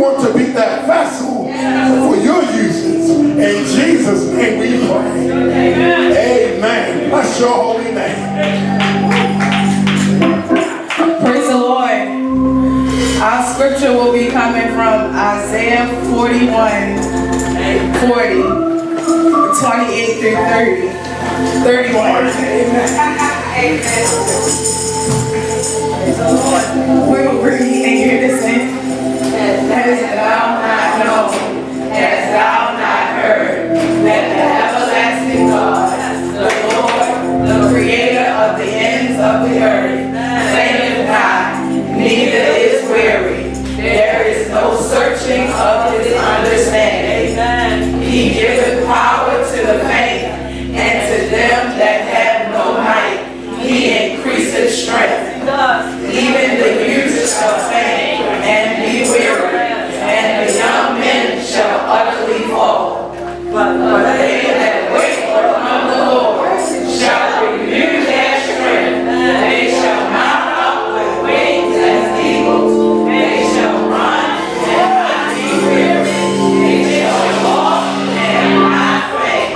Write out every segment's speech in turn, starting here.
want to be that vessel for your uses. In Jesus' name we pray. Amen. Bless your holy name. Praise the Lord. Our scripture will be coming from Isaiah 41:40, 28 through 30. 31. Amen. Praise the Lord. We will read and hear this in. Hast thou not known, hast thou not heard, that the everlasting God, the Lord, the creator of the ends of the earth, fainteth not, neither is weary. There is no searching of his understanding. He giveth power to the faint, and to them that have no might, he increaseth strength. Even the youth shall faint and be weary, and the young men shall utterly fall. But they that wait upon the Lord shall renew their strength. They shall mount up with wings as eagles. They shall run and not be weary. They shall walk and not faint.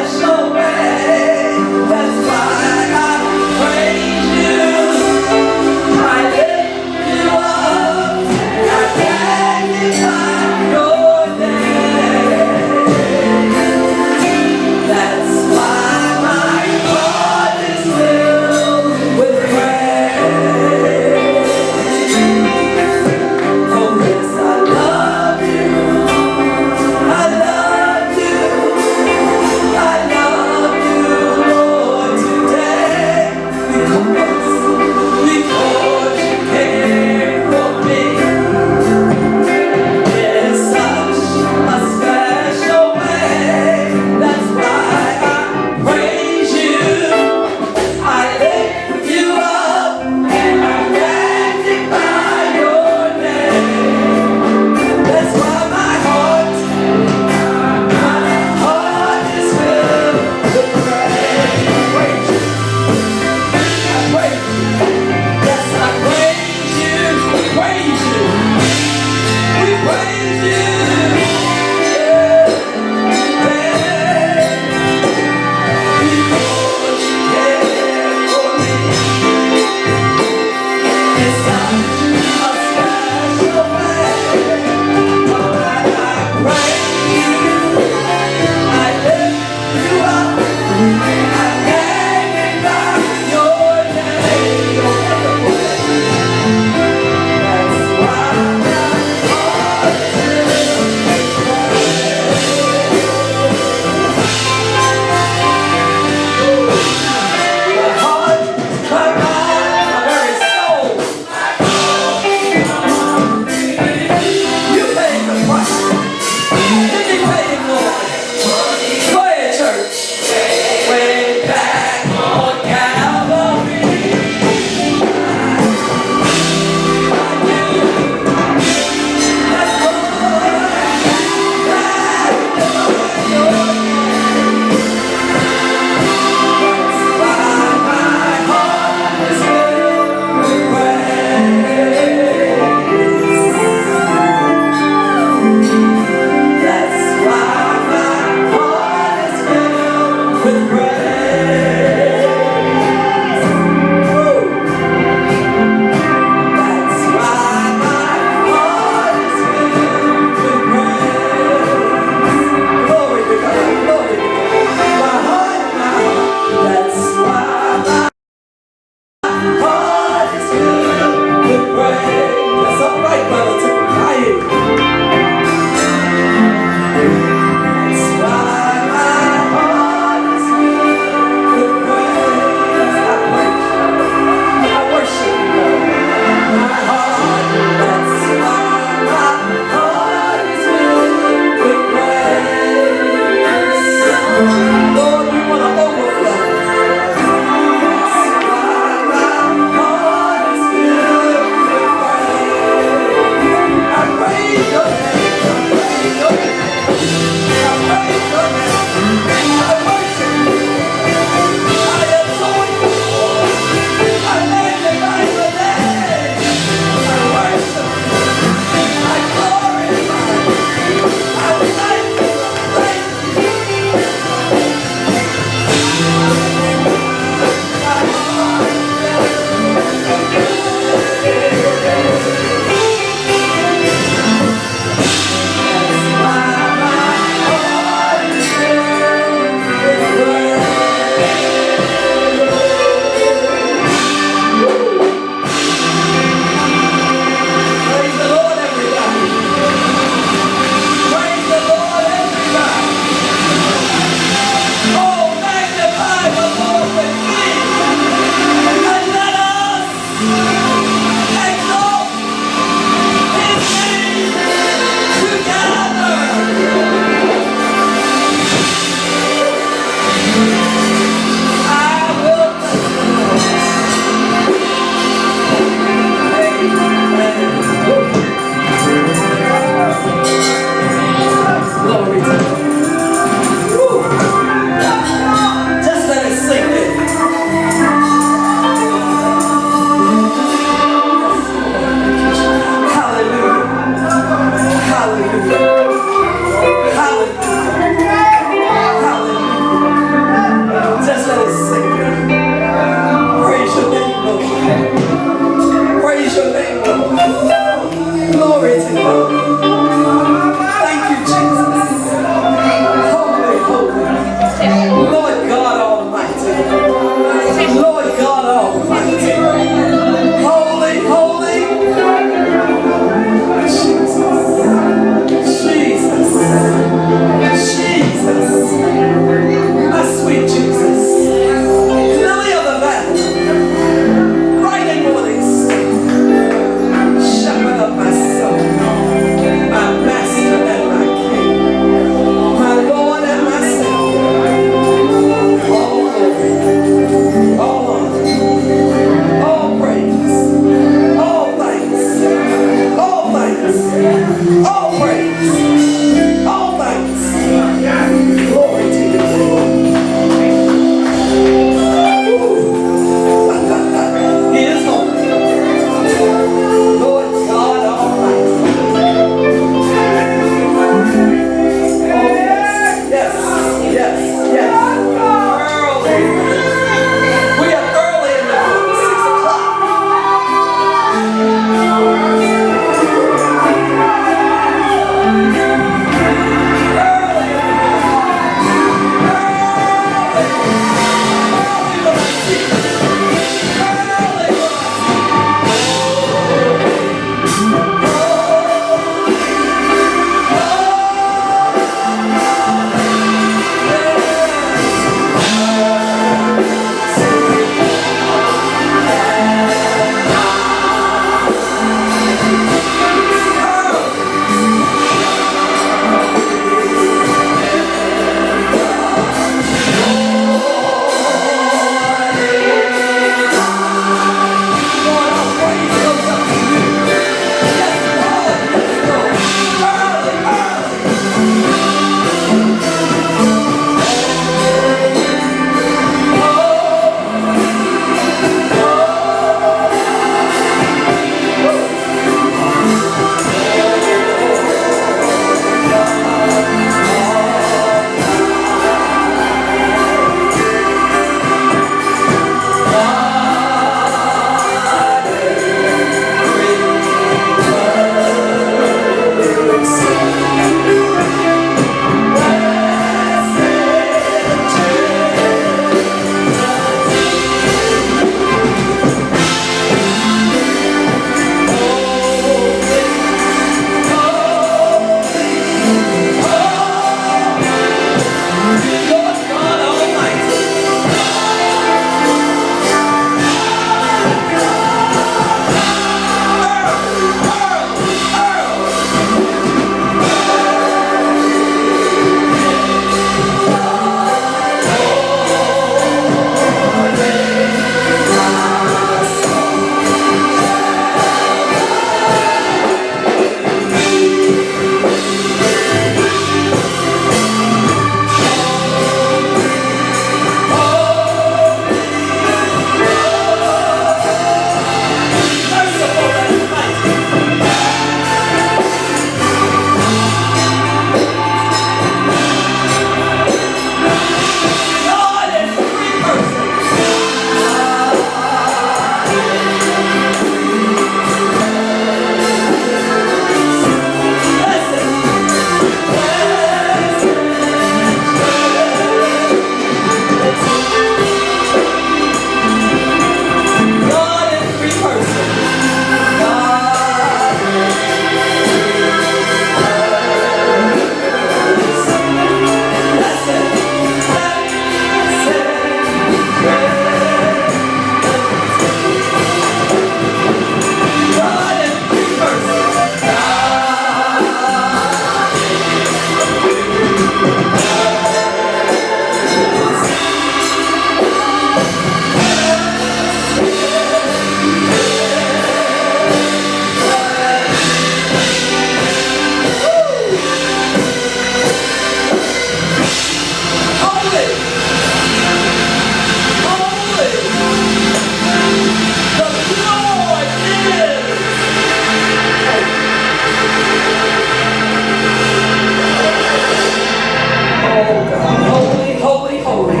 Holy, holy, holy.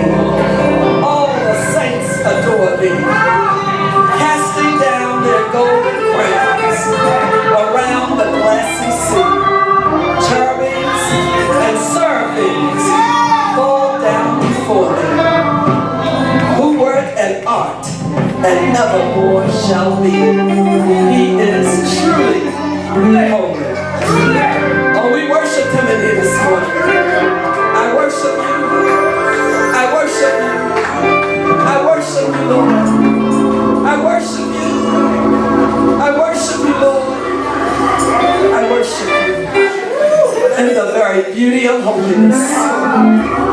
All the saints adore thee, casting down their golden crowns around the glassy sea. Cherubims and seraphims fall down before thee, who wert and art and evermore shall be. He is truly holy. Oh, we worship him in here this morning. I worship you. I worship you. I worship you, Lord. I worship you. I worship you, Lord. I worship you. In the very beauty of holiness.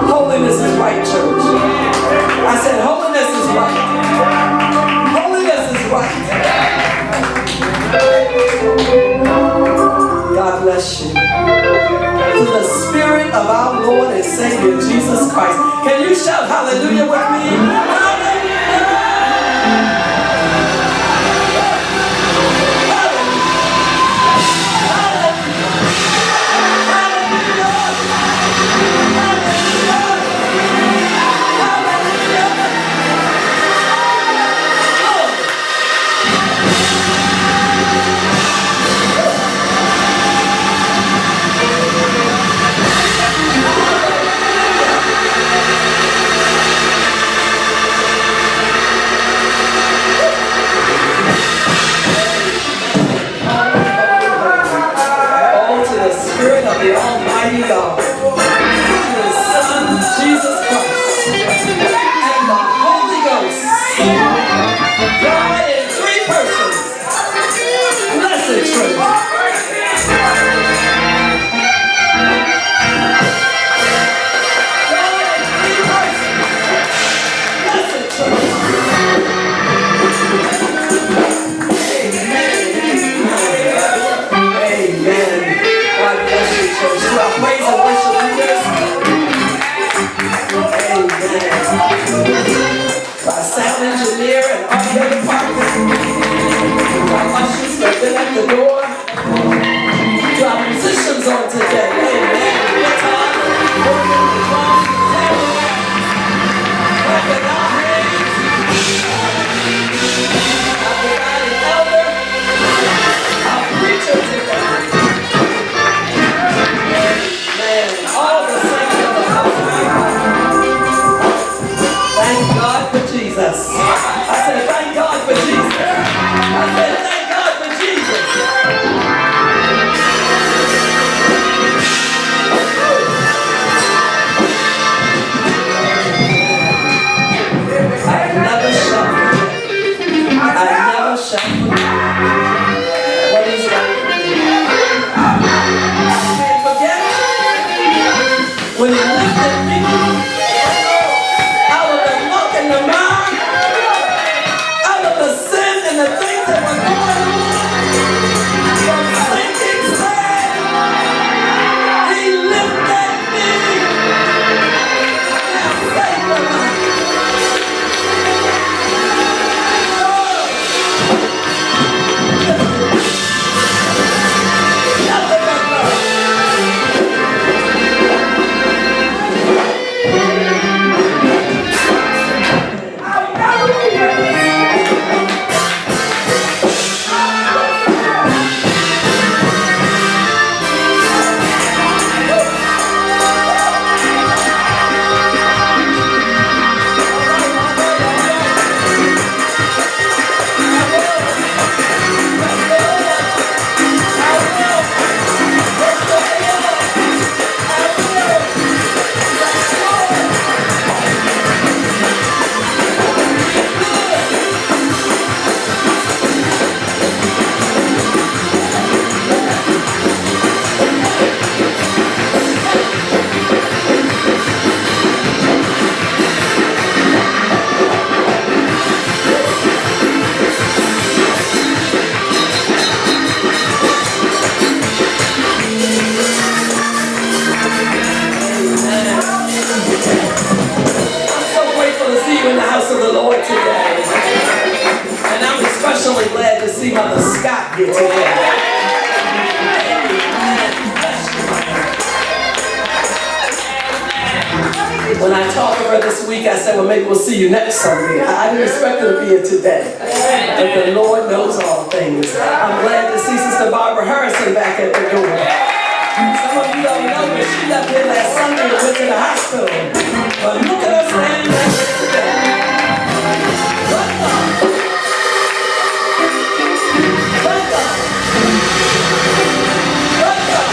Holiness is right, church. I said holiness is right. Holiness is right. God bless you. To the Spirit of our Lord and Savior Jesus Christ. Can you shout hallelujah with me? Hallelujah! The Almighty God, to His Son, Jesus Christ, and the Holy Ghost, God in three persons, blessed Trinity. God in three persons, blessed Trinity. Amen. God bless you, church. To our praise and worship leaders. Amen. Our sound engineer and audio department. Our ushers that have been at the door. To our musicians on today. Amen. Guitar, organ, drums, tambourine, clapping our hands. Our providing elder. Our preacher today. All the saints of the Most High God. Thank God for Jesus. I said, thank God for Jesus. I said, thank God for Jesus. I never shall forget. I never shall forget what He's done for me. I can't forget when He lifted me out of the muck and the mire, out of the sin and the things that were going on, from sinking sand, He lifted me. Now save my life. Nothing but love. See Mother Scott here today. When I talked to her this week, I said, well, maybe we'll see you next Sunday. I didn't expect her to be here today. But the Lord knows all things. I'm glad to see Sister Barbara Harrison back at the door. Some of you don't know, but she left here last Sunday and went to the hospital. But look at her standing right here today. Welcome. Welcome. Welcome.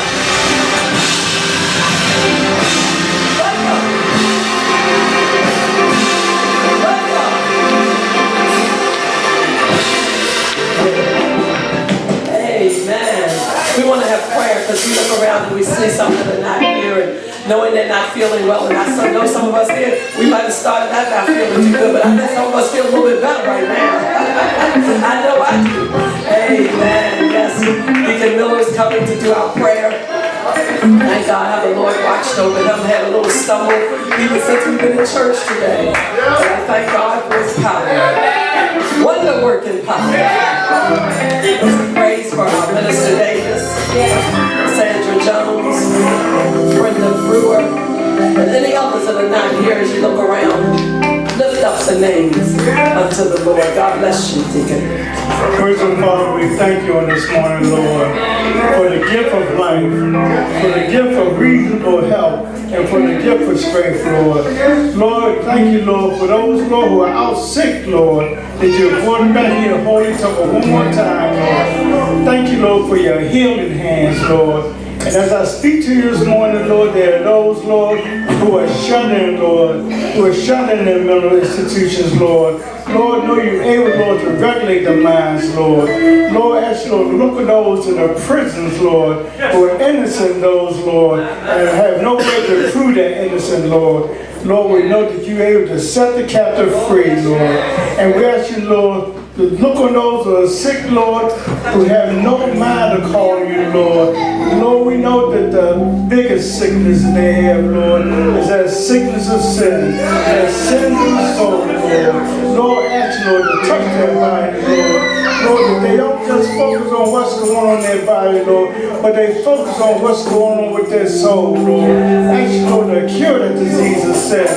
Amen. We want to have prayer because we look around and we see some that are not here, and knowing they're not feeling well. And I know some of us here, we might have started out not feeling too good, but I know some of us feel a little bit better right now. I know I do. Amen. Yes. Deacon Miller's coming to do our prayer. Thank God how the Lord watched over him, had a little stumble even since we've been in church today. But I thank God for his power. Wonder working power. Praise for our Minister Davis, Sandra Jones, Brenda Brewer, and any others that are not here as you look around. Lift up the names unto the Lord. God bless you, Deacon. First and Father, we thank you on this morning, Lord, for the gift of life, for the gift of reasonable health, and for the gift of strength, Lord. Lord, thank you, Lord, for those, Lord, who are out sick, Lord, that you brought them back here, Holy Temple, one more time, Lord. Thank you, Lord, for your healing hands, Lord. And as I speak to you this morning, Lord, there are those, Lord, who are shut in, Lord, who are shut in their mental institutions, Lord. Lord, know you're able, Lord, to regulate their minds, Lord. Lord, ask you, Lord, look at those in the prisons, Lord, who are innocent, those, Lord, and have no way to prove their innocent, Lord. Lord, we know that you're able to set the captive free, Lord. And we ask you, Lord, to look on those who are sick, Lord, who have no mind to call you, Lord. Lord, we know that the biggest sickness they have, Lord, is that sickness of sin. That sin of the soul, Lord. Lord, ask you, Lord, to touch their body, Lord. Lord, that they don't just focus on what's going on in their body, Lord, but they focus on what's going on with their soul, Lord. Ask you, Lord, to cure the disease of sin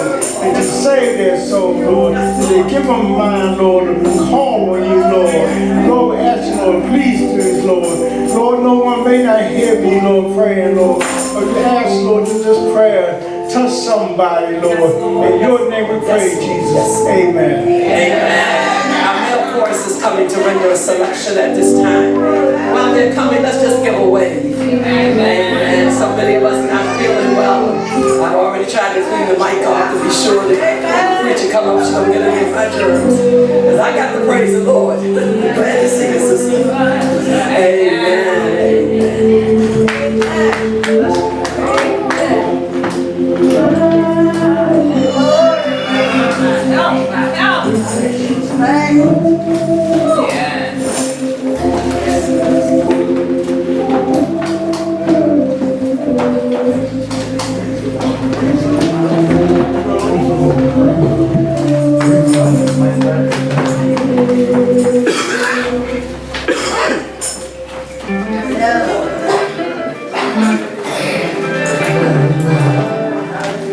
and to save their soul, Lord. And to give them a mind, Lord, to call on you, Lord. Lord, ask you, Lord, please do this, Lord. Lord, no one may not hear me, Lord, praying, Lord, but ask, Lord, to this prayer touch somebody, Lord. In your name we pray, Jesus. Amen. Amen. Our male chorus is coming to render a selection at this time. While they're coming, let's just give a wave. Amen. So many of us not feeling well. I've already tried to clean the mic off to be sure that when the preacher come up, she don't get any of my germs. Because I got to praise the Lord. Glad to see you, sister. Amen.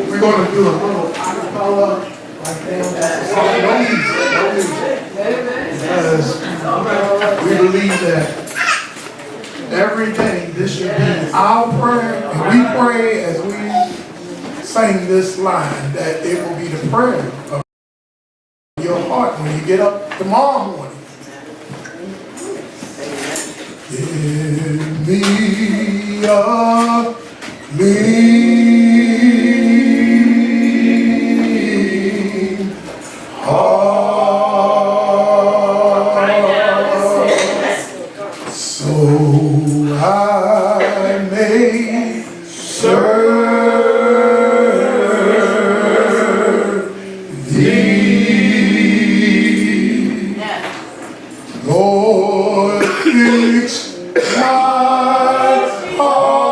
We're going to do a little acapella right now. Don't use it. Because we believe that every day this should be our prayer, and we pray as we sing this line that it will be the prayer of your heart when you get up tomorrow morning. Give me a clean heart, so I may serve thee. Lord, fix my heart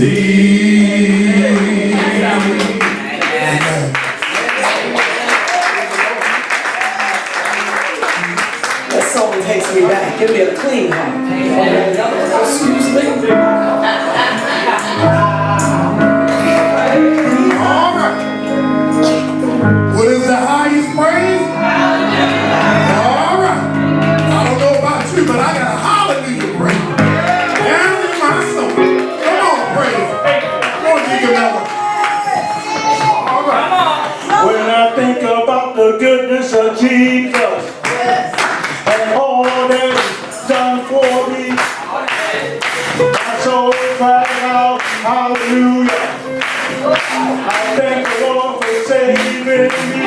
believe. Amen. That song takes me back. Give me a clean heart. Excuse me. All right. What is the highest praise? All right. I don't know about you, but I got a hallelujah praise. Down in my soul. Come on, praise. Come on, dig another. All right. When I think about the goodness of Jesus and all that He's done for me, my soul cries out, hallelujah. I thank the Lord for saving me.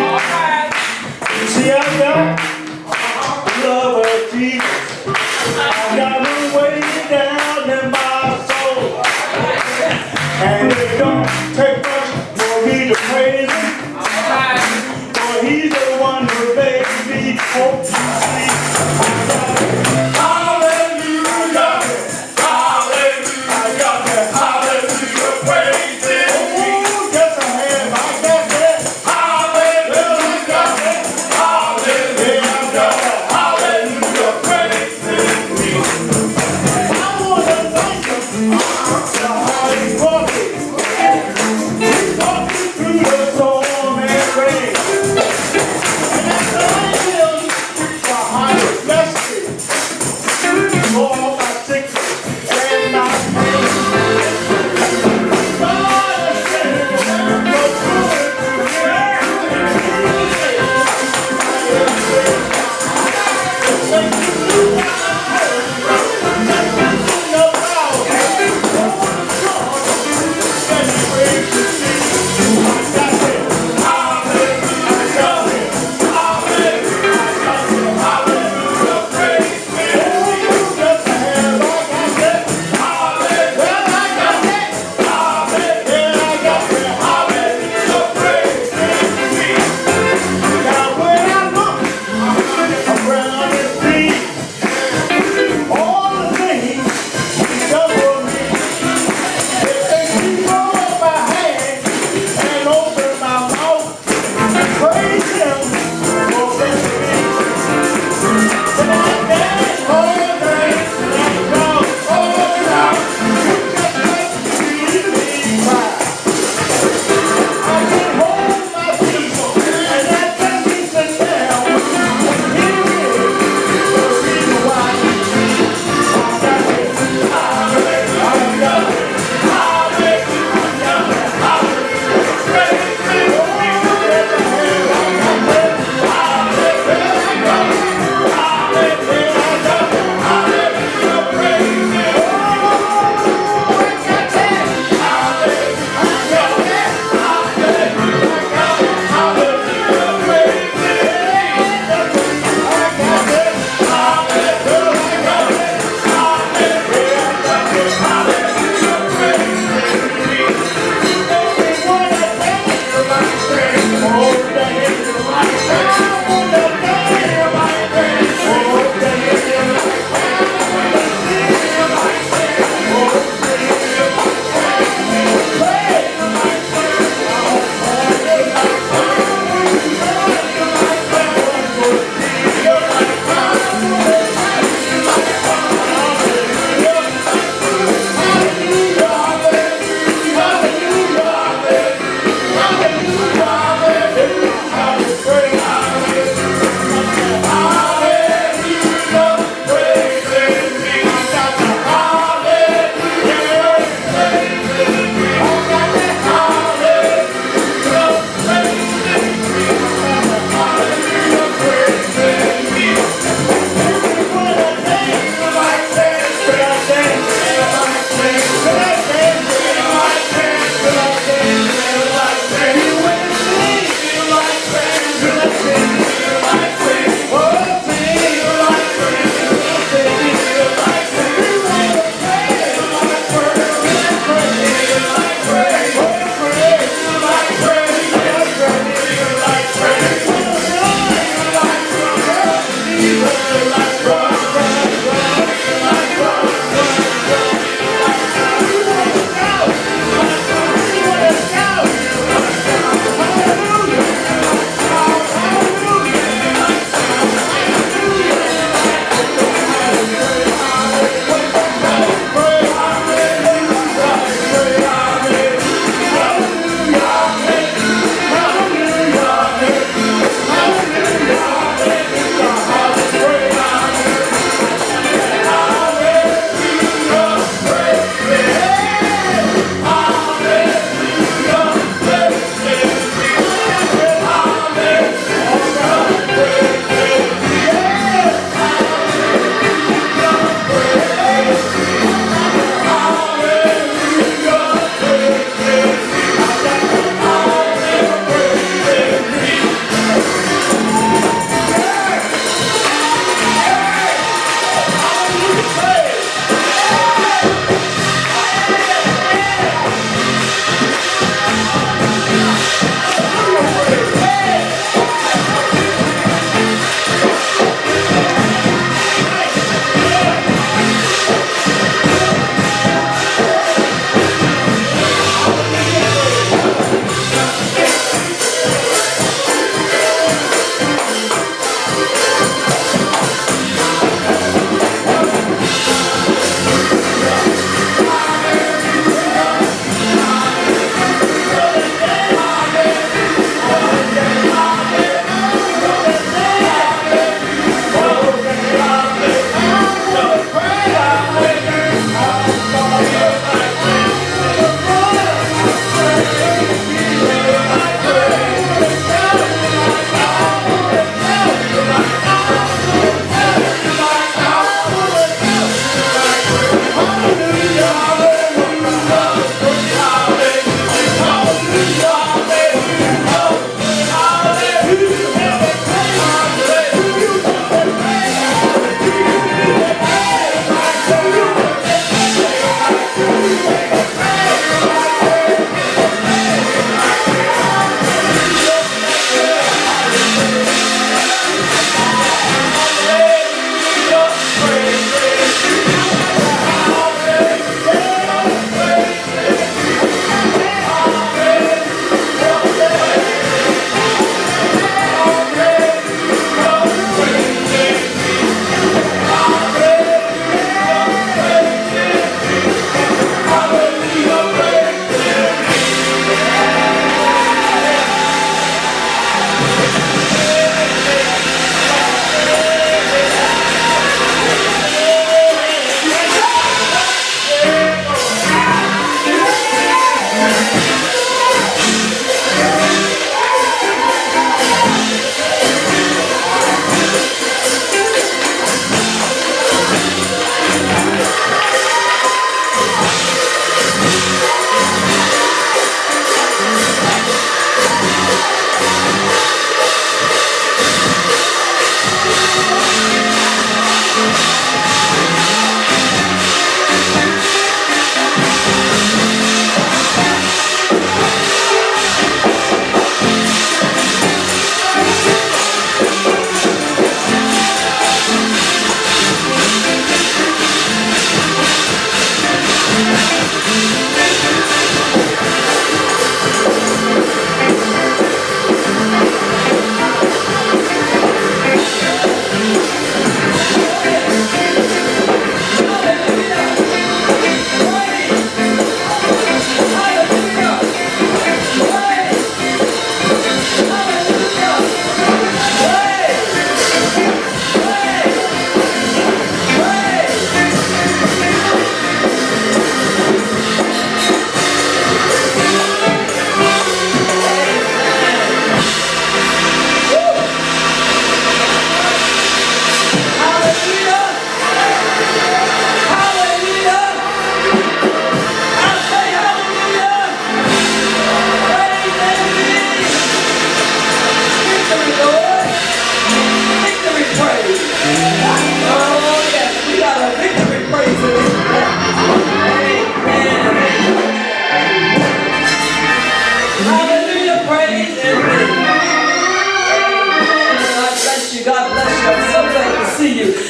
See, I got the love of Jesus. I got it way down in my soul. And it don't take much for me to praise Him. For He's the one who made me hope to see. Hallelujah, hallelujah, I got that hallelujah praise in me. Oh, yes I have, I got that hallelujah, hallelujah, I got that hallelujah praise in me. I want to thank Him for how He brought me.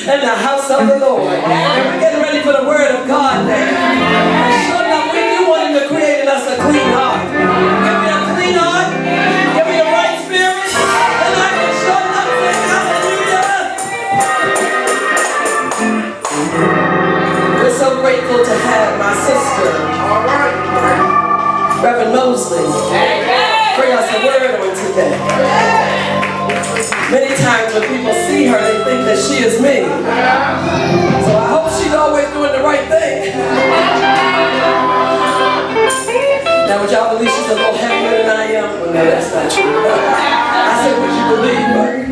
In the house of the Lord. And we're getting ready for the word of God now. Sure enough, we do want him to create in us a clean heart. Give me a clean heart. Give me a right spirit. And I can sure enough say hallelujah. We're so grateful to have my sister, Reverend Mosley, bring us a word on today. Many times when people see her, they think that she is me. So I hope she's always doing the right thing. Now, would y'all believe she's a little heavier than I am? Well, no, that's not true. I said, would you believe her?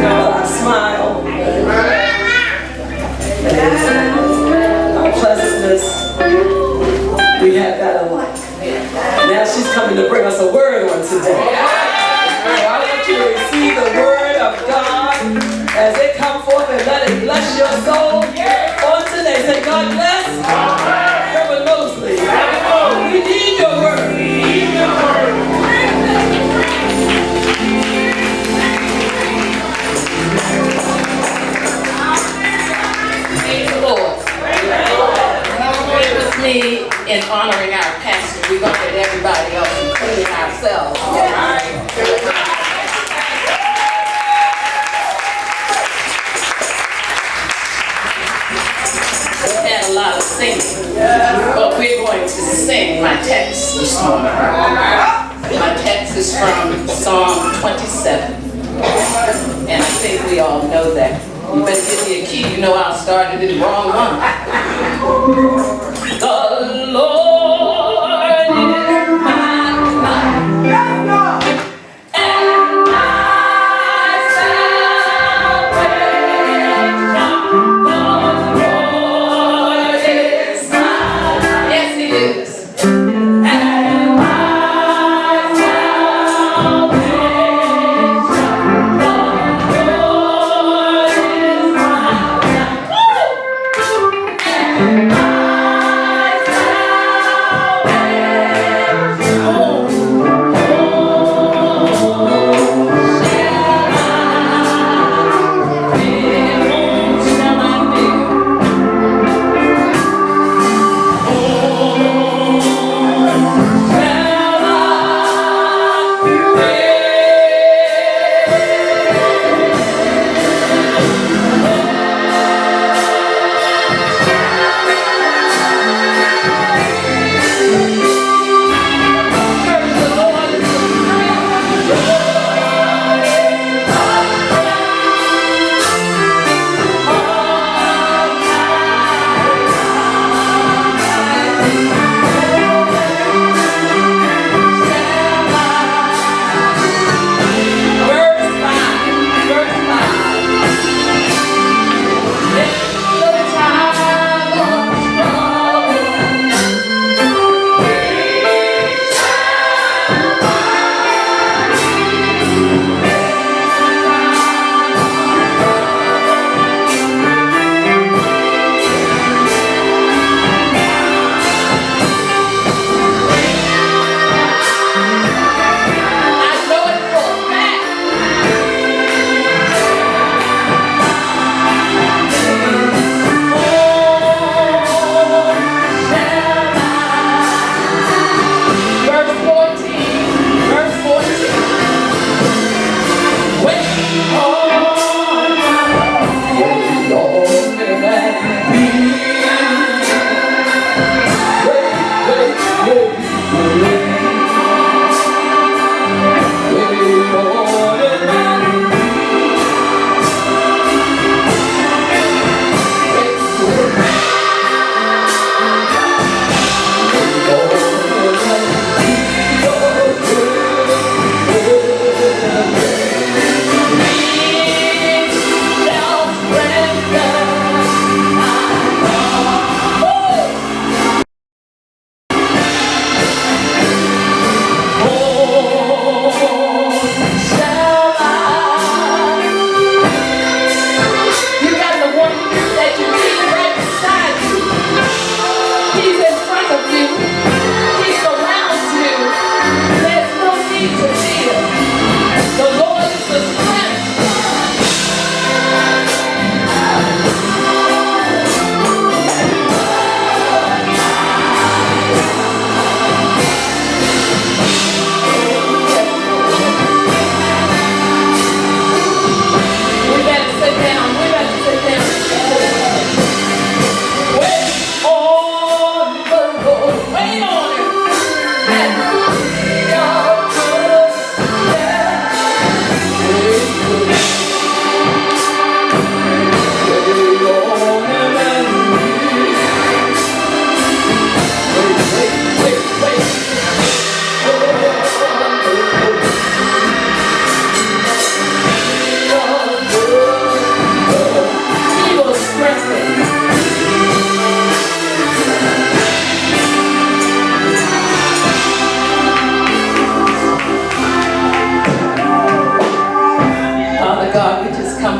But I smile. And our pleasantness, we have that alike. Now she's coming to bring us a word on today. I want you to receive the word of God as it come forth and let it bless your soul. On today, say, God bless Reverend Mosley. We need your word. Praise the Lord. With me in honoring our pastor, we're going to let everybody else including ourselves. All right. We had a lot of singing, but we're going to sing my text this morning. My text is from Psalm 27, and I think we all know that. You better give me a key, you know I started in the wrong one. The Lord is my light and my salvation. The Lord is my light. Yes, He is. And my salvation. The Lord is my light. And my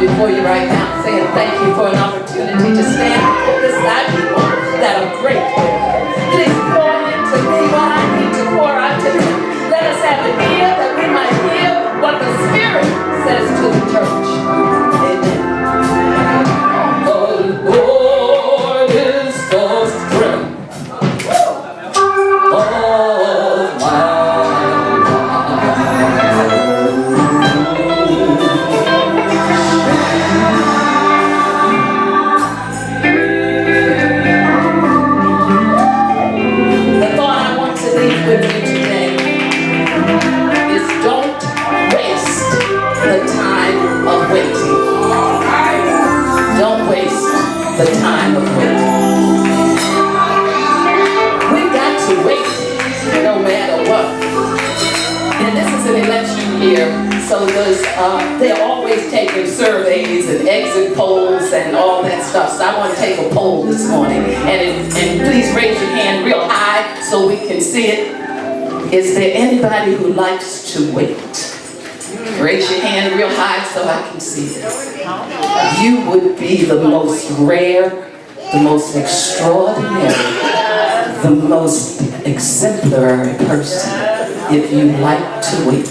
before you right now, saying thank you for an opportunity to stand before this thy people that are great. Please pour into me what I need to pour out to them. Let us have an ear that we might hear what the Spirit says to the church. Amen. The Lord is the strength of my The thought I want to leave with you today is don't waste the time of waiting. Don't waste the time of waiting. We've got to wait no matter what. And this is an election year, so they're always taking surveys and exit polls and all that stuff. So I want to take a poll this morning. And please raise your hand real high so we can see it. Is there anybody who likes to wait? Raise your hand real high so I can see it. You would be the most rare, the most extraordinary, the most exemplary person if you like to wait.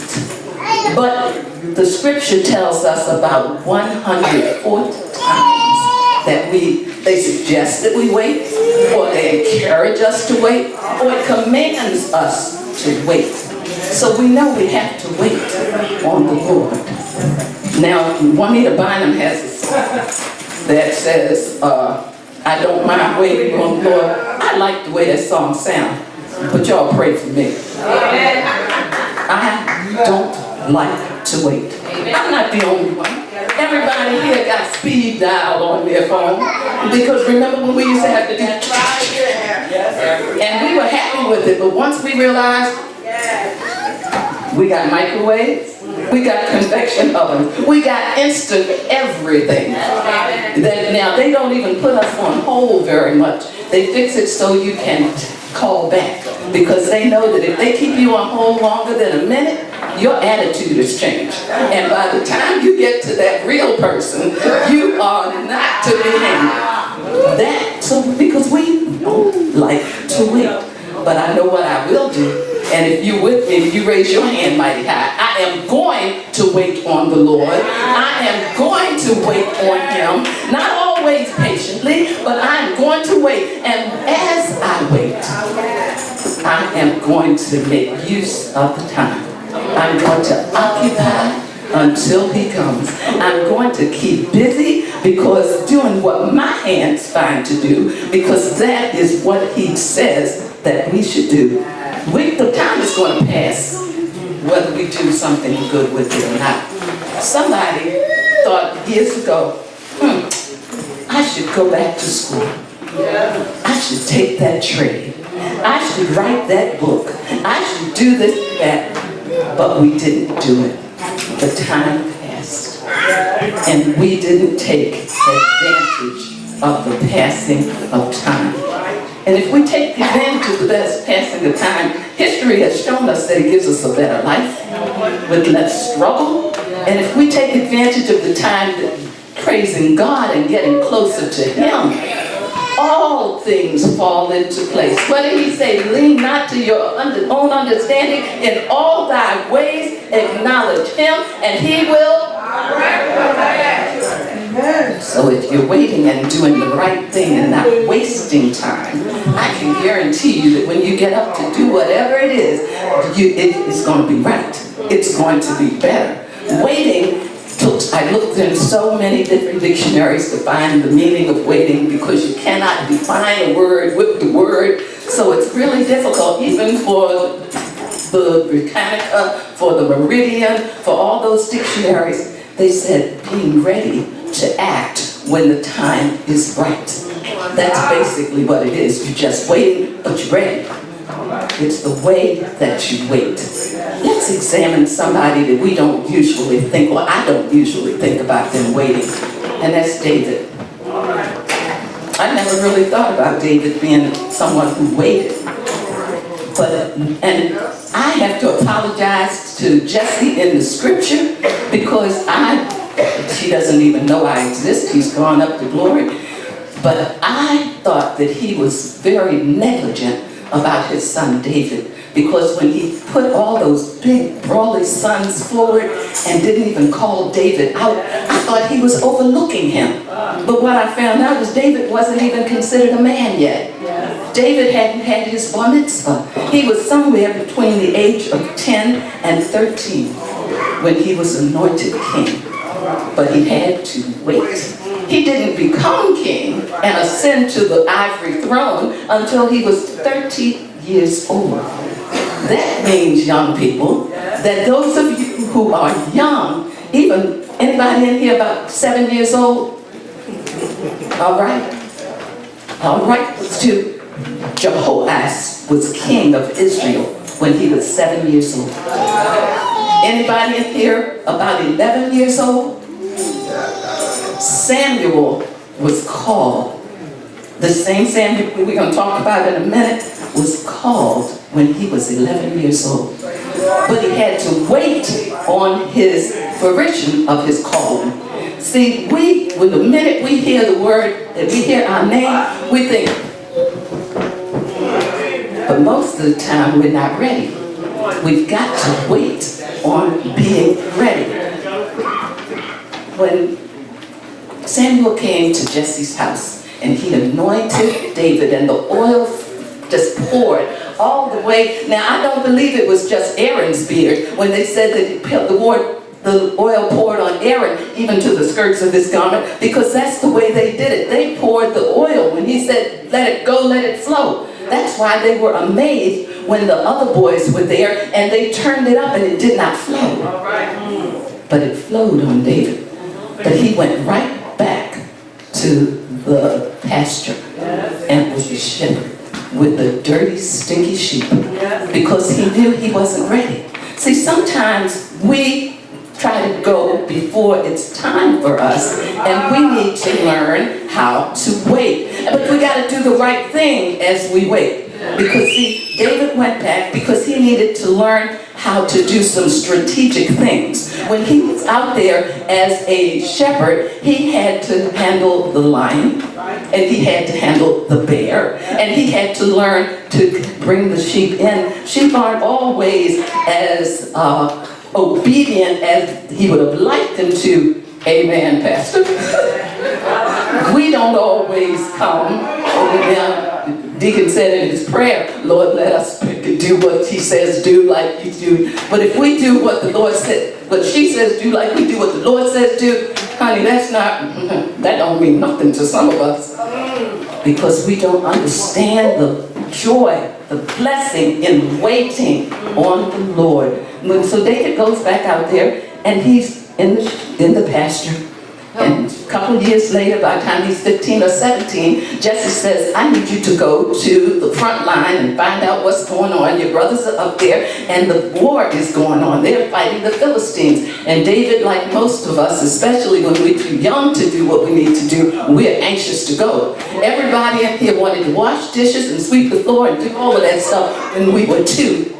But the scripture tells us about 140 times that they suggest that we wait, or they encourage us to wait, or it commands us to wait. So we know we have to wait on the Lord. Now, Juanita Bynum has a song that says, I don't mind waiting on the Lord. I like the way that song sounds, but y'all pray for me. I don't like to wait. I'm not the only one. Everybody here got speed dial on their phone, because remember when we used to have to do and we were happy with it, but once we realized we got microwaves, we got convection ovens, we got instant everything. Now they don't even put us on hold very much. They fix it so you can call back, because they know that if they keep you on hold longer than a minute, your attitude has changed. And by the time you get to that real person, you are not to be handled. Because we don't like to wait. But I know what I will do. And if you're with me, if you raise your hand mighty high, I am going to wait on the Lord. I am going to wait on Him. Not always patiently, but I'm going to wait. And as I wait, I am going to make use of the time. I'm going to occupy until He comes. I'm going to keep busy, because doing what my hands find to do, because that is what He says that we should do. The time is going to pass, whether we do something good with it or not. Somebody thought years ago, I should go back to school. I should take that trade. I should write that book. I should do this, that. But we didn't do it. The time passed. And we didn't take advantage of the passing of time. And if we take advantage of the best passing of time, history has shown us that it gives us a better life with less struggle. And if we take advantage of the time praising God and getting closer to Him, all things fall into place. What did He say? Lean not to your own understanding. In all thy ways acknowledge Him, and He will. So if you're waiting and doing the right thing and not wasting time, I can guarantee you that when you get up to do whatever it is, it's going to be right. It's going to be better. Waiting, I looked in so many different dictionaries to find the meaning of waiting, because you cannot define a word with the word. So it's really difficult, even for the Britannica, for the Meridian, for all those dictionaries. They said being ready to act when the time is right. That's basically what it is. You're just waiting, but you're ready. It's the way that you wait. Let's examine somebody that we don't usually think, or I don't usually think about them waiting, and that's David. I never really thought about David being someone who waited. And I have to apologize to Jesse in the scripture, because I She doesn't even know I exist. He's gone up to glory. But I thought that he was very negligent about his son David, because when he put all those big brawly sons forward and didn't even call David out, I thought he was overlooking him. But what I found out was David wasn't even considered a man yet. David hadn't had his bar mitzvah. He was somewhere between the age of 10 and 13 when he was anointed king. But he had to wait. He didn't become king and ascend to the ivory throne until he was 30 years old. That means, young people, that those of you who are young, even anybody in here about 7 years old? All right. All right. To Jehoash was king of Israel when he was 7 years old. Anybody in here about 11 years old? Samuel was called. The same Samuel we're going to talk about in a minute was called when he was 11 years old. But he had to wait on his fruition of his calling. See, when the minute we hear the word, that we hear our name, we think. But most of the time we're not ready. We've got to wait on being ready. When Samuel came to Jesse's house and he anointed David and the oil just poured all the way. Now, I don't believe it was just Aaron's beard when they said that the oil poured on Aaron even to the skirts of his garment, because that's the way they did it. They poured the oil when he said, let it go, let it flow. That's why they were amazed when the other boys were there and they turned it up and it did not flow. But it flowed on David. But he went right back to the pasture and was a shepherd with the dirty, stinky sheep, because he knew he wasn't ready. See, sometimes we try to go before it's time for us, and we need to learn how to wait. But we got to do the right thing as we wait. Because see, David went back because he needed to learn how to do some strategic things. When he was out there as a shepherd, he had to handle the lion, and he had to handle the bear, and he had to learn to bring the sheep in. Sheep aren't always as obedient as he would have liked them to. Amen, Pastor. We don't always come. Deacon said in his prayer, Lord, let us do what he says do like you do. But if we do what the Lord said, what she says do like we do what the Lord says do, honey, that don't mean nothing to some of us. Because we don't understand the joy, the blessing in waiting on the Lord. So David goes back out there and he's in the pasture. And a couple of years later, by the time he's 15 or 17, Jesse says, I need you to go to the front line and find out what's going on. Your brothers are up there and the war is going on. They're fighting the Philistines. And David, like most of us, especially when we're too young to do what we need to do, we're anxious to go. Everybody in here wanted to wash dishes and sweep the floor and do all of that stuff when we were 2.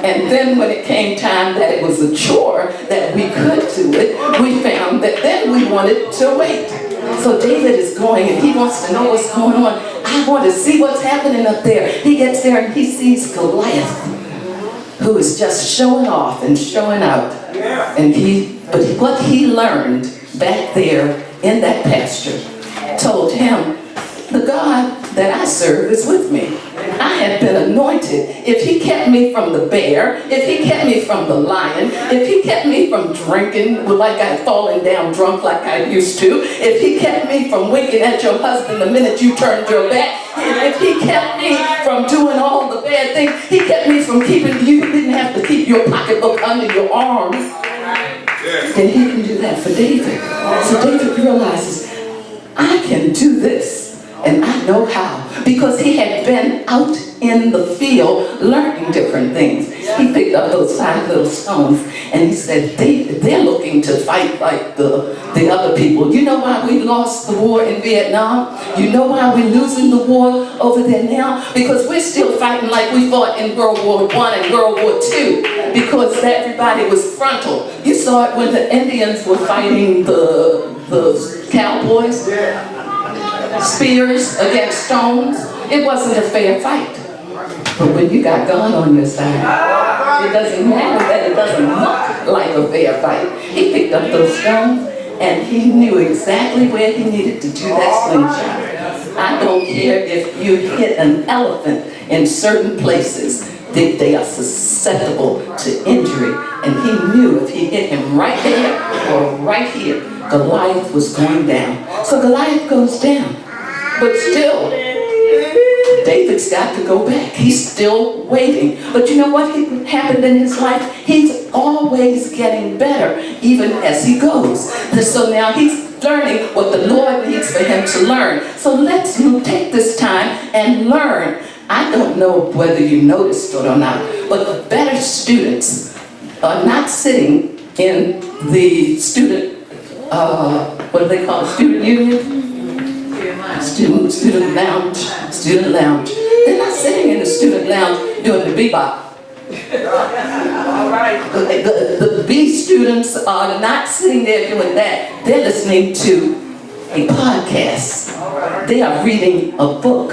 And then when it came time that it was a chore, that we could do it, we found that then we wanted to wait. So David is going and he wants to know what's going on. I want to see what's happening up there. He gets there and he sees Goliath, who is just showing off and showing out. And but what he learned back there in that pasture told him, the God that I serve is with me. I have been anointed. If he kept me from the bear, if he kept me from the lion, if he kept me from drinking like I'd fallen down drunk like I used to, if he kept me from winking at your husband the minute you turned your back, if he kept me from doing all the bad things, he kept me from keeping, you didn't have to keep your pocketbook under your arm, then he can do that for David. So David realizes, I can do this. And I know how, because he had been out in the field learning different things. He picked up those 5 little stones and he said, they're looking to fight like the other people. You know why we lost the war in Vietnam? You know why we're losing the war over there now? Because we're still fighting like we fought in World War I and World War II. because everybody was frontal. You saw it when the Indians were fighting the cowboys. Spears against stones. It wasn't a fair fight. But when you got God on your side, it doesn't matter that it doesn't look like a fair fight. He picked up those stones and he knew exactly where he needed to do that slingshot. I don't care if you hit an elephant in certain places, they are susceptible to injury. And he knew if he hit him right there or right here, Goliath was going down. So Goliath goes down. But still, David's got to go back. He's still waiting. But you know what happened in his life? He's always getting better, even as he goes. And so now he's learning what the Lord needs for him to learn. So let's take this time and learn. I don't know whether you noticed it or not, but the better students are not sitting in the student, what do they call it, student union? Student lounge. They're not sitting in the student lounge doing the bebop. The B students are not sitting there doing that. They're listening to a podcast. They are reading a book.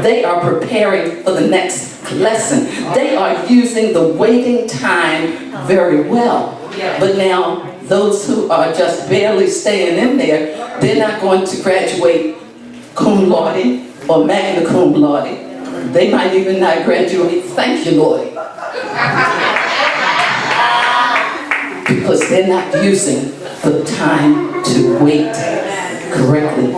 They are preparing for the next lesson. They are using the waiting time very well. But now, those who are just barely staying in there, they're not going to graduate cum laude or magna cum laude. They might even not graduate thank you, Lord. Because they're not using the time to wait correctly.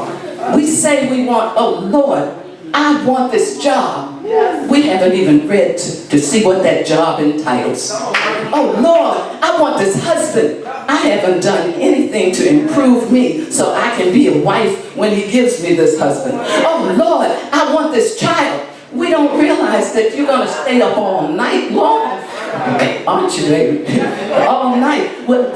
We say we want, oh Lord, I want this job. We haven't even read to see what that job entitles. Oh Lord, I want this husband. I haven't done anything to improve me so I can be a wife when he gives me this husband. Oh Lord, I want this child. We don't realize that you're going to stay up all night long. Aren't you, baby? All night. Well,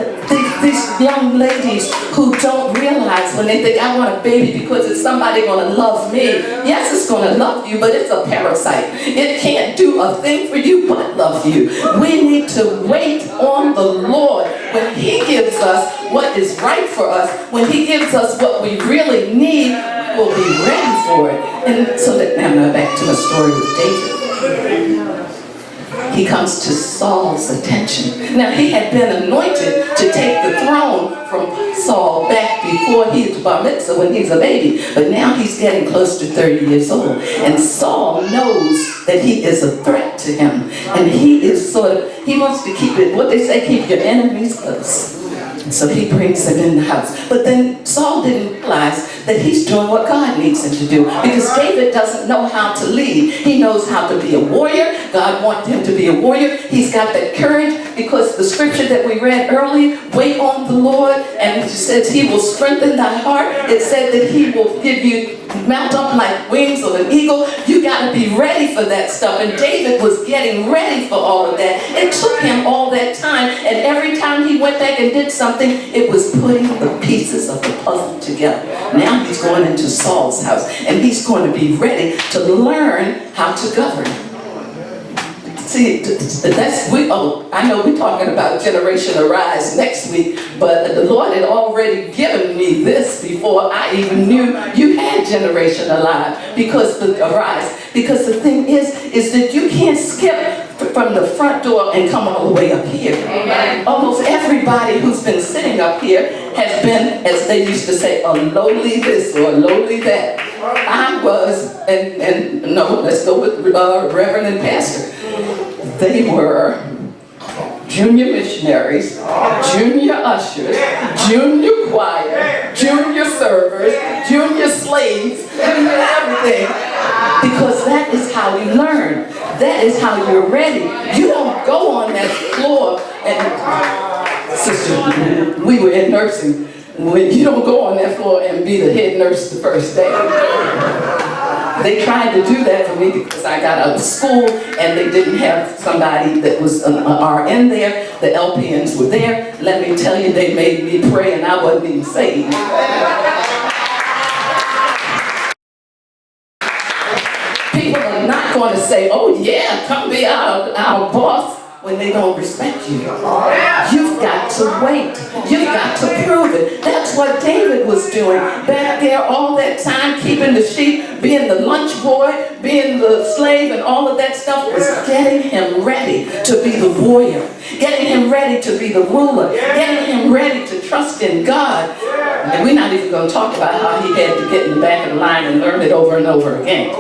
these young ladies who don't realize when they think, I want a baby because it's somebody going to love me. Yes, it's going to love you, but it's a parasite. It can't do a thing for you but love you. We need to wait on the Lord. When he gives us what is right for us, when he gives us what we really need, we'll be ready for it. And so that now back to the story with David. He comes to Saul's attention. Now he had been anointed to take the throne from Saul back before he was bar mitzvah when he's a baby. But now he's getting close to 30 years old. And Saul knows that he is a threat to him. And he is he wants to keep it, what they say, keep your enemies close. So he brings him in the house. But then Saul didn't realize that he's doing what God needs him to do. Because David doesn't know how to lead. He knows how to be a warrior. God wanted him to be a warrior. He's got that courage because the scripture that we read early, wait on the Lord, and it says he will strengthen thy heart. It said that he will give you, mount up like wings of an eagle. You got to be ready for that stuff. And David was getting ready for all of that. It took him all that time. And every time he went back and did something, it was putting the pieces of the puzzle together. Now he's going into Saul's house. And he's going to be ready to learn how to govern. See, I know we're talking about Generation Arise next week, but the Lord had already given me this before I even knew you had Generation Arise, because the thing is that you can't skip from the front door and come all the way up here. Amen. Almost everybody who's been sitting up here has been, as they used to say, a lowly this or a lowly that. I was, and no, let's go with Reverend and Pastor. They were junior missionaries, junior ushers, junior choir, junior servers, junior slaves, junior everything. Because that is how you learn. That is how you're ready. You don't go on that floor and, sister, we were in nursing. You don't go on that floor and be the head nurse the first day. They tried to do that for me because I got out of school and they didn't have somebody that was an RN there. The LPNs were there. Let me tell you, they made me pray and I wasn't even saved. People are not going to say, oh yeah, come be our boss. when they don't respect you. You've got to wait. You've got to prove it. That's what David was doing back there all that time, keeping the sheep, being the lunch boy, being the slave, and all of that stuff was getting him ready to be the warrior, getting him ready to be the ruler, getting him ready to trust in God. And we're not even going to talk about how he had to get in the back of the line and learn it over and over again.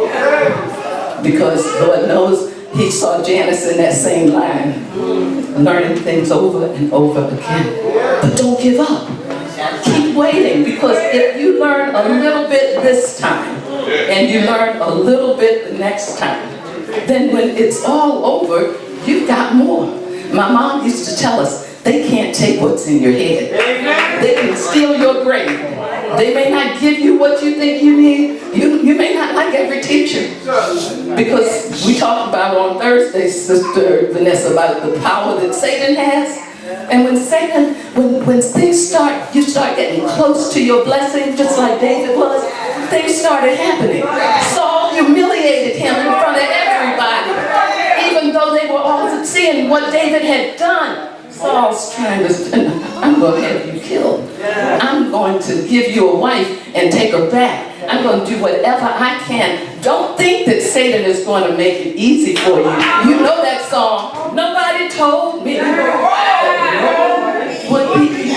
Because Lord knows he saw Janice in that same line, learning things over and over again. But don't give up. Keep waiting, because if you learn a little bit this time, and you learn a little bit the next time, then when it's all over, you've got more. My mom used to tell us, they can't take what's in your head. They can steal your brain. They may not give you what you think you need. You may not like every teacher. Because we talked about on Thursday, Sister Vanessa, about the power that Satan has. And when Satan, when things start, you start getting close to your blessing, just like David was, things started happening. Saul humiliated him in front of everybody, even though they were all seeing what David had done. Saul's trying to, I'm going to have you killed. I'm going to give you a wife and take her back. I'm going to do whatever I can. Don't think that Satan is going to make it easy for you. You know that song, nobody told me that the road would be easy.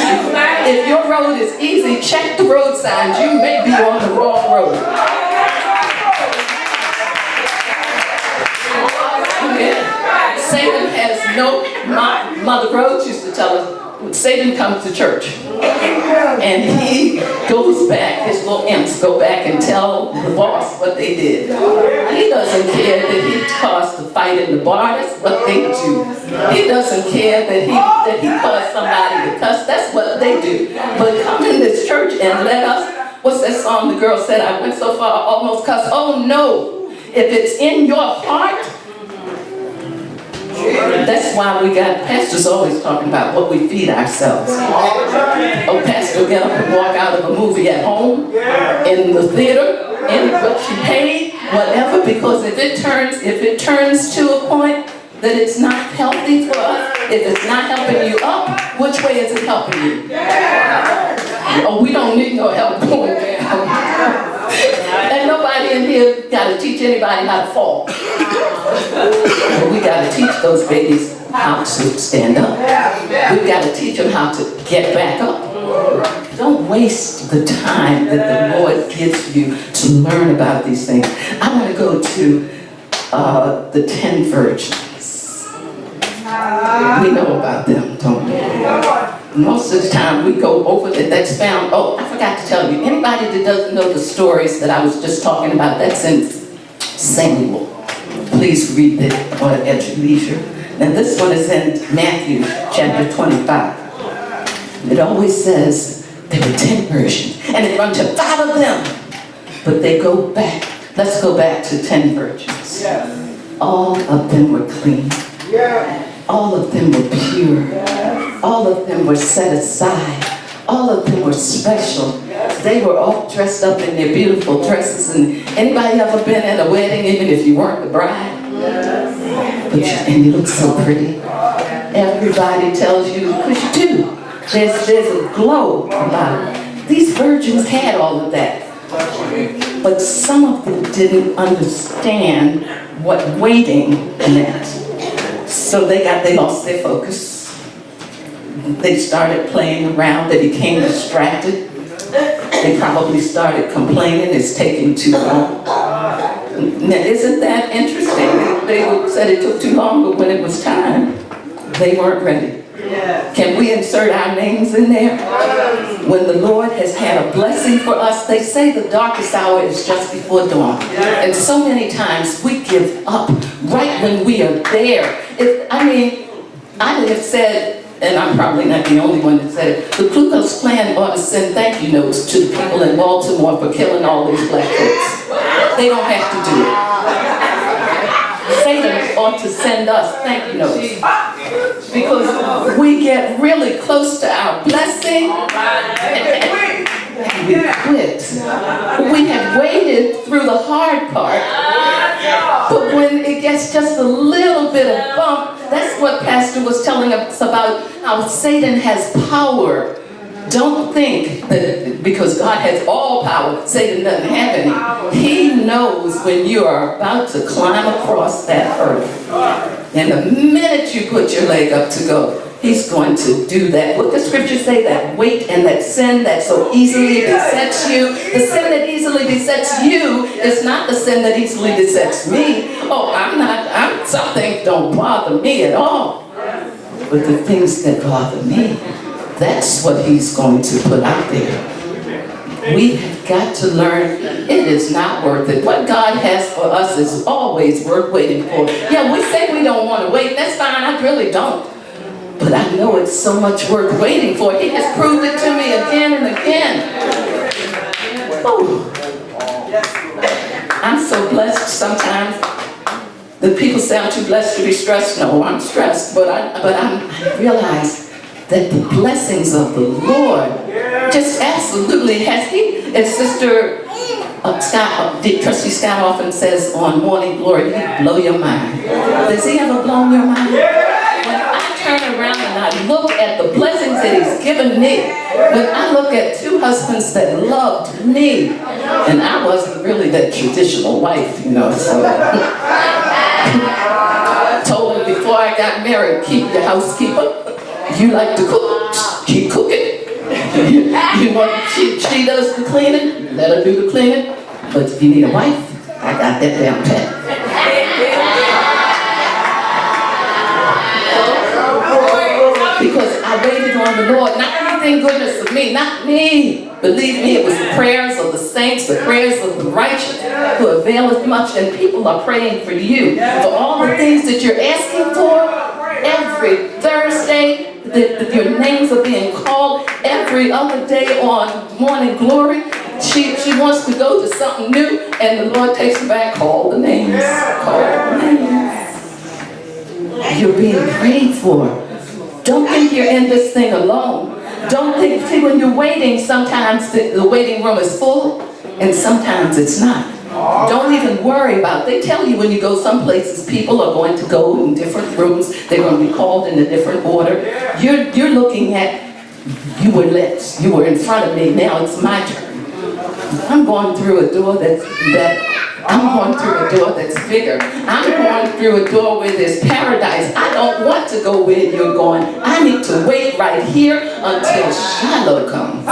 If your road is easy, check the road signs. You may be on the wrong road. Satan has no, my Mother Rhodes used to tell us, Satan comes to church and he goes back, his little imps go back and tell the boss what they did. He doesn't care that he caused the fight in the bar, that's what they do. He doesn't care that he caused somebody to cuss, that's what they do. But come in this church and let us, what's that song the girl said, I went so far I almost cussed. Oh no, if it's in your heart, that's why we got pastors always talking about what we feed ourselves. Oh, pastor, get up and walk out of a movie at home, in the theater, in what she paid, whatever, because if it turns to a point that it's not healthy for us, if it's not helping you up, which way is it helping you? Oh, we don't need no help going down. And nobody in here got to teach anybody how to fall. We got to teach those babies how to stand up. We've got to teach them how to get back up. Don't waste the time that the Lord gives you to learn about these things. I want to go to the 10 virgins. We know about them, don't we? Most of the time we go over that. That's found, oh, I forgot to tell you, anybody that doesn't know the stories that I was just talking about, that's in Samuel. Please read it at your leisure. Now this one is in Matthew chapter 25. It always says there were 10 virgins, and it runs to 5 of them. But they go back. Let's go back to 10 virgins. All of them were clean. All of them were pure. All of them were set aside. All of them were special. They were all dressed up in their beautiful dresses. And anybody ever been at a wedding, even if you weren't the bride? And you look so pretty. Everybody tells you, because you do. There's a glow about it. These virgins had all of that. But some of them didn't understand what waiting meant. So they lost their focus. They started playing around. They became distracted. They probably started complaining it's taking too long. Now, isn't that interesting? They said it took too long, but when it was time, they weren't ready. Can we insert our names in there? When the Lord has had a blessing for us, they say the darkest hour is just before dawn. And so many times we give up right when we are there. I have said, and I'm probably not the only one that said it, the Ku Klux Klan ought to send thank you notes to the people in Baltimore for killing all these black folks. They don't have to do it. Satan ought to send us thank you notes. Because we get really close to our blessing and we quit. We have waited through the hard part, but when it gets gets just a little bit of bump. That's what Pastor was telling us about, how Satan has power. Don't think that because God has all power, Satan doesn't have any. He knows when you are about to climb across that hurdle. And the minute you put your leg up to go, he's going to do that. What does Scripture say? That weight and that sin that so easily besets you. The sin that easily besets you is not the sin that easily besets me. Oh, some things don't bother me at all. But the things that bother me, that's what he's going to put out there. We have got to learn it is not worth it. What God has for us is always worth waiting for. Yeah, we say we don't want to wait. That's fine. I really don't. But I know it's so much worth waiting for. He has proved it to me again and again. Oh. I'm so blessed sometimes. The people say I'm too blessed to be stressed. No, I'm stressed. But I realize that the blessings of the Lord just absolutely has he. And Sister Trustee Scott often says on Morning Glory, he blow your mind. Does he ever blow your mind? When I turn around and I look at the blessings that he's given me, when I look at two husbands that loved me, and I wasn't really that traditional wife, you know, so told him before I got married, keep your housekeeper. You like to cook, keep cooking. You want she does the cleaning, let her do the cleaning. But if you need a wife, I got that down pat. Because I waited on the Lord, not anything goodness of me, not me. Believe me, it was the prayers of the saints, the prayers of the righteous who availeth much, and people are praying for you. For all the things that you're asking for, every Thursday, your names are being called. Every other day on Morning Glory, she wants to go to something new, and the Lord takes her back. Call the names. Call the names. You're being prayed for. Don't think you're in this thing alone. Don't think, see, when you're waiting, sometimes the waiting room is full, and sometimes it's not. Don't even worry about it. They tell you when you go some places, people are going to go in different rooms. They're going to be called in a different order. You're looking at, you were in front of me, now it's my turn. I'm going through a door that's bigger. I'm going through a door where there's paradise. I don't want to go where you're going. I need to wait right here until Shiloh comes.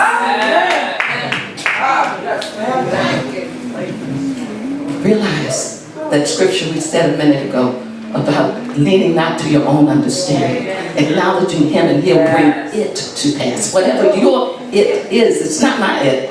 Realize that scripture we said a minute ago about leaning not to your own understanding, acknowledging him and he'll bring it to pass. Whatever your it is, it's not my it.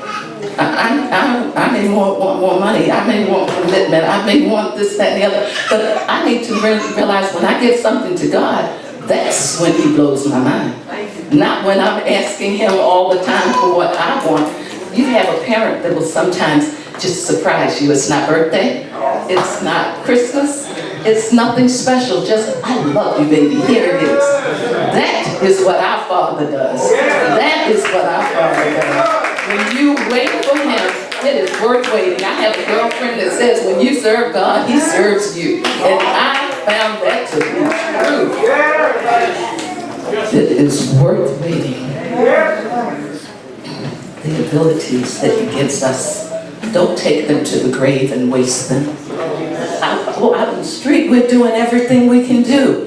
I may want more money, I may want commitment, I may want this, that, and the other, but I need to realize when I give something to God, that's when he blows my mind. Not when I'm asking him all the time for what I want. You have a parent that will sometimes just surprise you. It's not birthday, it's not Christmas, it's nothing special, just, I love you, baby, here it is. That is what our Father does. That is what our Father does. When you wait for him, it is worth waiting. I have a girlfriend that says when you serve God, he serves you. And I found that to be true. It is worth waiting. The abilities that he gives us, don't take them to the grave and waste them. Out in the street, we're doing everything we can do.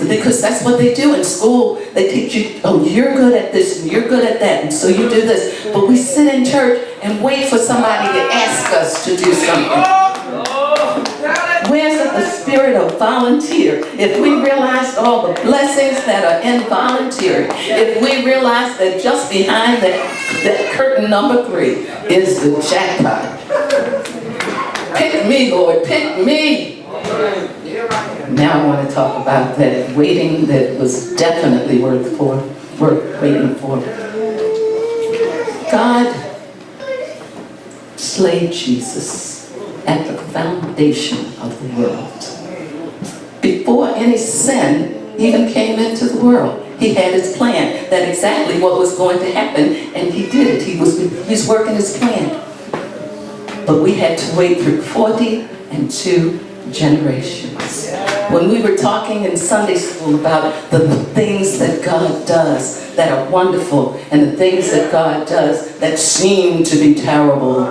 Because that's what they do in school. They teach you, oh, you're good at this and you're good at that, and so you do this. But we sit in church and wait for somebody to ask us to do something. Where's the spirit of volunteer? If we realized all the blessings that are in volunteering, if we realized that just behind that curtain number 3 is the jackpot. Pick me, Lord, pick me. Now I want to talk about that waiting that was definitely worth waiting for. God slayed Jesus at the foundation of the world. Before any sin even came into the world, he had his plan, that exactly what was going to happen, and he did it. He's working his plan. But we had to wait through 42 generations. When we were talking in Sunday school about the things that God does that are wonderful and the things that God does that seem to be terrible,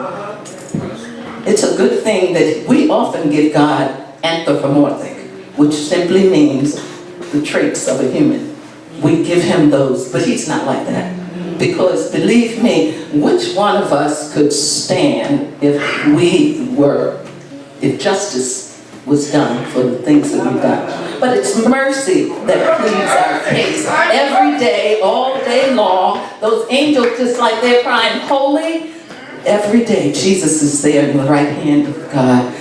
it's a good thing that we often give God anthropomorphic, which simply means the traits of a human. We give him those, but he's not like that. Because believe me, which one of us could stand if justice was done for the things that we've done? But it's mercy that pleads our case. Every day, all day long, those angels, just like they're crying, holy, every day Jesus is there in the right hand of God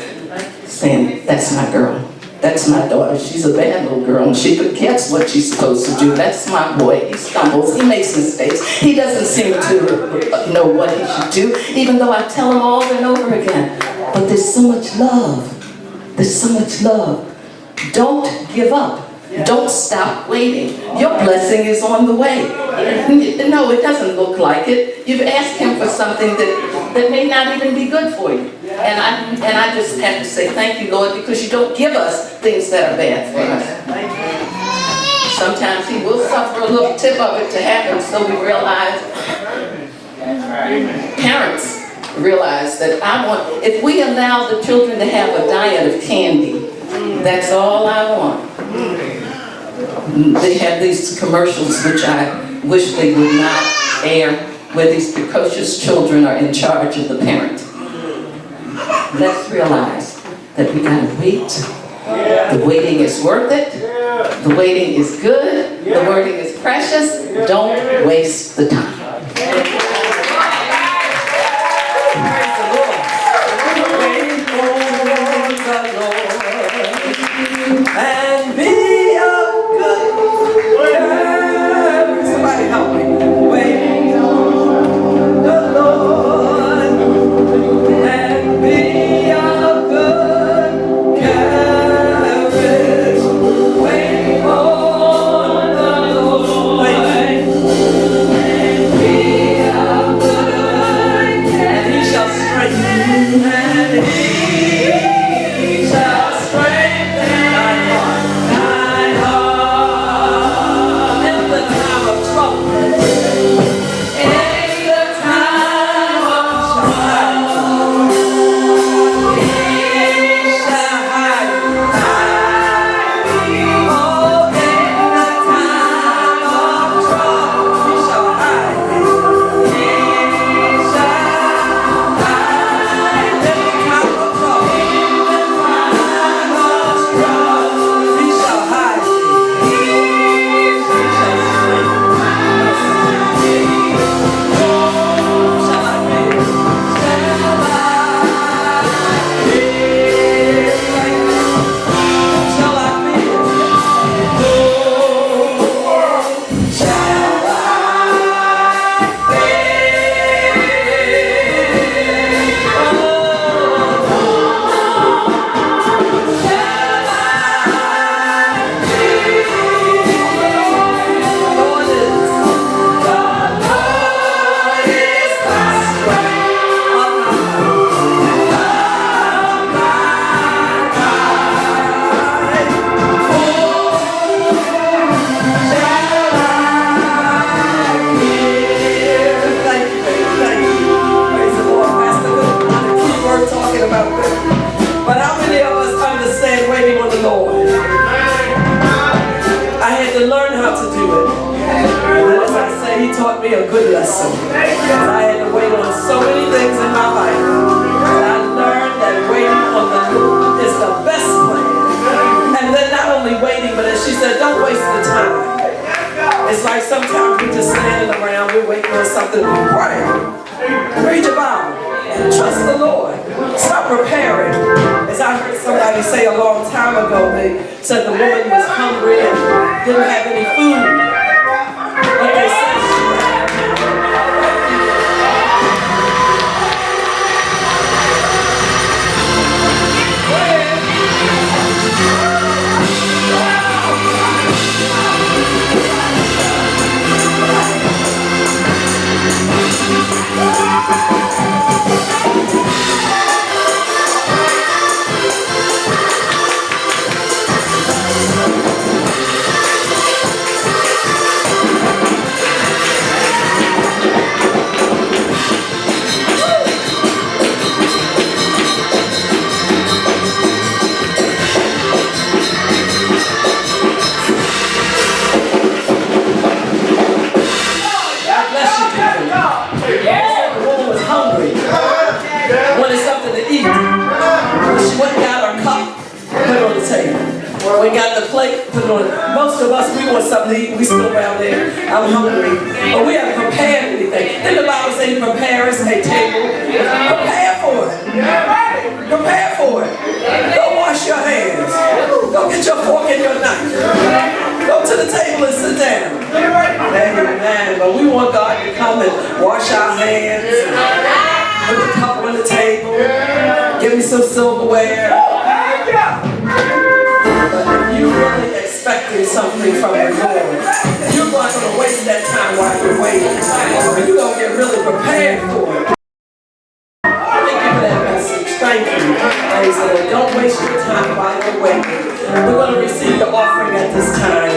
saying, that's my girl. That's my daughter. She's a bad little girl and she forgets what she's supposed to do. That's my boy. He stumbles. He makes mistakes. He doesn't seem to know what he should do, even though I tell him over and over again. But there's so much love. There's so much love. Don't give up. Don't stop waiting. Your blessing is on the way. No, it doesn't look like it. You've asked him for something that may not even be good for you. And I just have to say thank you, Lord, because you don't give us things that are bad for us. Sometimes he will suffer a little tip of it to happen, so we realize, parents realize that if we allow the children to have a diet of candy, that's all I want. They have these commercials, which I wish they would not air, where these precocious children are in charge of the parent. Let's realize that we gotta wait. The waiting is worth it. The waiting is good. The waiting is precious. Don't waste the time. And be a good girl. Somebody help me. Wait on the Lord and be a good girl. Wait on the Lord and be a good girl. And he shall strengthen and he shall strengthen thy heart. In the time of trouble. In the time of trouble. He shall hide thee. Oh, in the time of trouble. He shall hide thee. He shall hide in the time of trouble. In the time of trouble. He shall hide thee. He shall strengthen. Shall I be? Shall I be? Shall I be? Shall I But how many of us understand waiting on the Lord? I had to learn how to do it. And as I say, he taught me a good lesson. Because I had to wait on so many things in my life. And I learned that waiting on the Lord is the best plan. And then not only waiting, but as she said, don't waste the time. It's like sometimes we're just standing around, we're waiting on something to pray. Read your Bible. Trust the Lord. Stop preparing. As I heard somebody say a long time ago, they said the woman was hungry and didn't have any food. But they said she We got the plate put on. Most of us, we want something to eat. We still around there. I'm hungry. But we haven't prepared anything. Then the Bible says prepare us a table. Prepare for it. Prepare for it. Go wash your hands. Go get your fork and your knife. Go to the table and sit down. Amen. But we want God to come and wash our hands. Put the cup on the table. Give me some silverware. But if you're really expecting something from the Lord, you're not going to waste that time while you're waiting. You're going to get really prepared for it. Thank you for that message. Thank you. Praise the Lord. Don't waste your time while you're waiting. We're going to receive the offering at this time.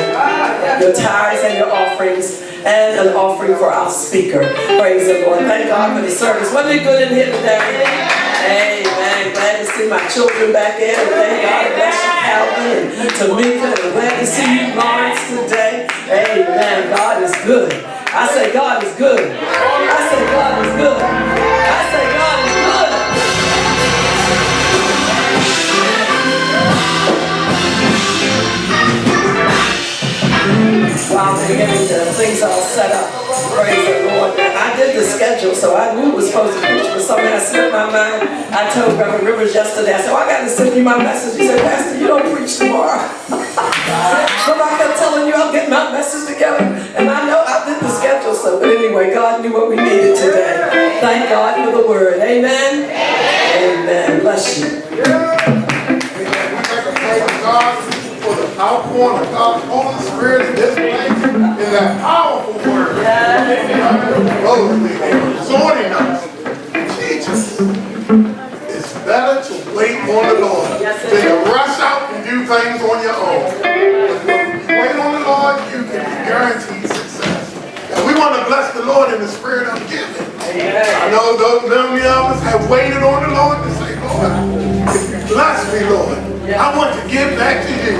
Your tithes and your offerings, and an offering for our speaker. Praise the Lord. Thank God for the service. Wasn't it good in here today? Amen. Glad to see my children back in. Thank God. Bless you, Calvin and Tamika. And glad to see you, Lawrence, today. Amen. God is good. I say God is good. I say God is good. I say God is good. While they're getting the things all set up, praise the Lord. I did the schedule, so I knew it was supposed to preach, but something that slipped my mind. I told Reverend Rivers yesterday, I said, I got to send you my message. He said, Pastor, you don't preach tomorrow. But I kept telling you I'll get my message together, and I know I did the schedule, so but anyway, God knew what we needed today. Thank God for the word. Amen? Amen. Bless you. God for the outpouring of God's Holy Spirit in this place, in that powerful word. Exhorting us, teach us. It's better to wait on the Lord than to rush out and do things on your own. If you wait on the Lord, you can be guaranteed success. And we want to bless the Lord in the spirit of giving. I know many of us have waited on the Lord to say, Lord, if you bless me, Lord, I want to give back to you.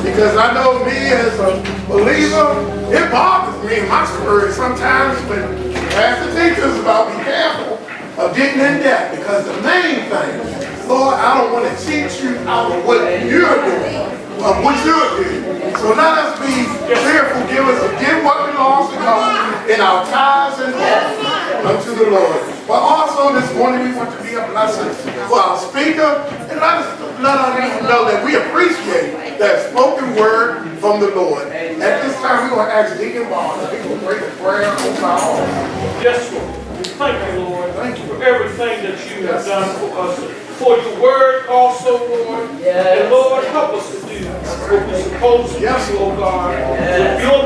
Because I know me as a believer, it bothers me in my spirit sometimes when Pastor teaches about be careful of getting in debt. Because the main thing, Lord, I don't want to cheat you out of what you're doing, of what you're doing. So let us be careful givers of give what belongs to God in our tithes and offerings unto the Lord. But also this morning we want to be a blessing for our speaker, and let us know that we appreciate that spoken word from the Lord. At this time we're going to ask Deacon Barnes if he will pray the prayer over our offering. Yes, Lord. Thank you, Lord. Thank you for everything that you have done for us. For your word also, Lord. And Lord, help us to do what we're supposed to do, oh God. With your